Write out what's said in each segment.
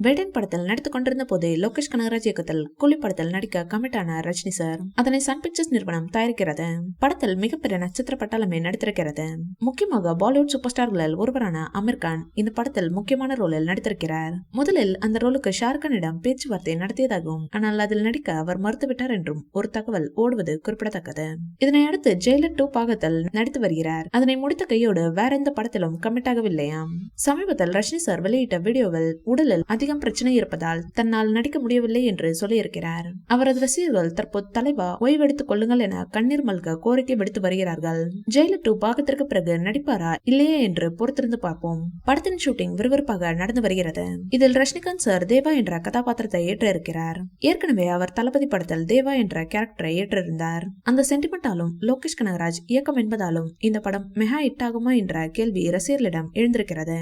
வேடன் படத்தில் நடித்துக் கொண்டிருந்த போது லோகேஷ் கனகராஜ் இயக்கத்தில் கூலி படத்தில் நடிக்க கமிட் ஆன ரஜினி சார் அதனை சன் பிக்சர்ஸ் நிறுவனம் தயாரிக்கிறது. படத்தில் மிகப்பெரிய நட்சத்திர பட்டாளமே நடித்திருக்கிறது. முக்கியமாக பாலிவுட் சூப்பர் ஸ்டார்களில் ஒருவரான அமீர் கான் இந்த படத்தில் முக்கியமான ரோலில் நடித்திருக்கிறார். முதலில் அந்த ரோலுக்கு ஷாருக்கானிடம் பேச்சுவார்த்தை நடத்தியதாகவும் ஆனால் அதில் நடிக்க அவர் மறுத்துவிட்டார் என்றும் ஒரு தகவல் ஓடுவது குறிப்பிடத்தக்கது. இதனை அடுத்து ஜெயிலர் 2 பாகத்தில் நடித்து வருகிறார். அதனை முடித்த கையோடு வேற எந்த படத்திலும் கமிட் ஆகவில்லையாம். சமீபத்தில் ரஜினி சார் வெளியிட்ட வீடியோவில் உடலில் அதிகம் பிரச்சனை இருப்பதால் தன்னால் நடிக்க முடியவில்லை என்று சொல்லியிருக்கிறார். அவரது ரசிகர்கள் தற்போது தலைவா ஓய்வெடுத்துக் கொள்ளுங்கள் என கண்ணீர் மல்க கோரிக்கை விடுத்து வருகிறார்கள். ஜெயிலர் 2 பாகத்திற்கு பிறகு நடிப்பாரா இல்லையே என்று பொறுத்திருந்து பார்ப்போம். படத்தின் ஷூட்டிங் விறுவிறுப்பாக நடந்து வருகிறது. இதில் ரஜினிகாந்த் சார் தேவா என்ற கதாபாத்திரத்தை ஏற்ற இருக்கிறார். ஏற்கனவே அவர் தளபதி படத்தில் தேவா என்ற கேரக்டரை ஏற்றிருந்தார். அந்த சென்டிமெண்டாலும் லோகேஷ் கனகராஜ் இயக்கம் என்பதாலும் இந்த படம் மெகா ஹிட் ஆகுமா என்ற கேள்வி ரசிகர்களிடம் எழுந்திருக்கிறது.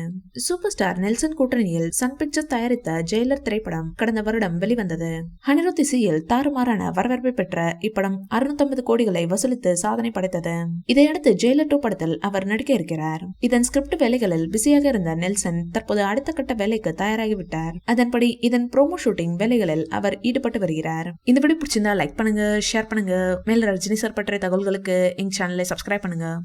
சூப்பர் ஸ்டார் நெல்சன் கூட்டணியில் சன் பிக்சர்ஸ் தயாரித்த ஜெயிலர் திரைப்படம் கடந்த வருடம் வெளிவந்தது. அனிருத் இசையில் தாறுமாறான வரவேற்பை பெற்ற இப்படம் 650 கோடிகளை வசூலித்து சாதனை படைத்தது. இதையடுத்து ஜெயிலர் 2 படத்தில் அவர் நடிக்க இருக்கிறார். இதன் ஸ்கிரிப்ட் வேலைகளில் பிஸியாக இருந்த நெல்சன் தற்போது அடுத்த கட்ட வேலைக்கு தயாராகிவிட்டார். அதன்படி இதன் ப்ரோமோ ஷூட்டிங் வேலைகளில் அவர் ஈடுபட்டு வருகிறார். இந்த வீடியோ பிடிச்சிருந்தா லைக் பண்ணுங்க, ஷேர் பண்ணுங்க. மேல ரஜினி சார் பற்றிய தகவல்களுக்கு எங்க சேனலை சப்ஸ்கிரைப் பண்ணுங்க.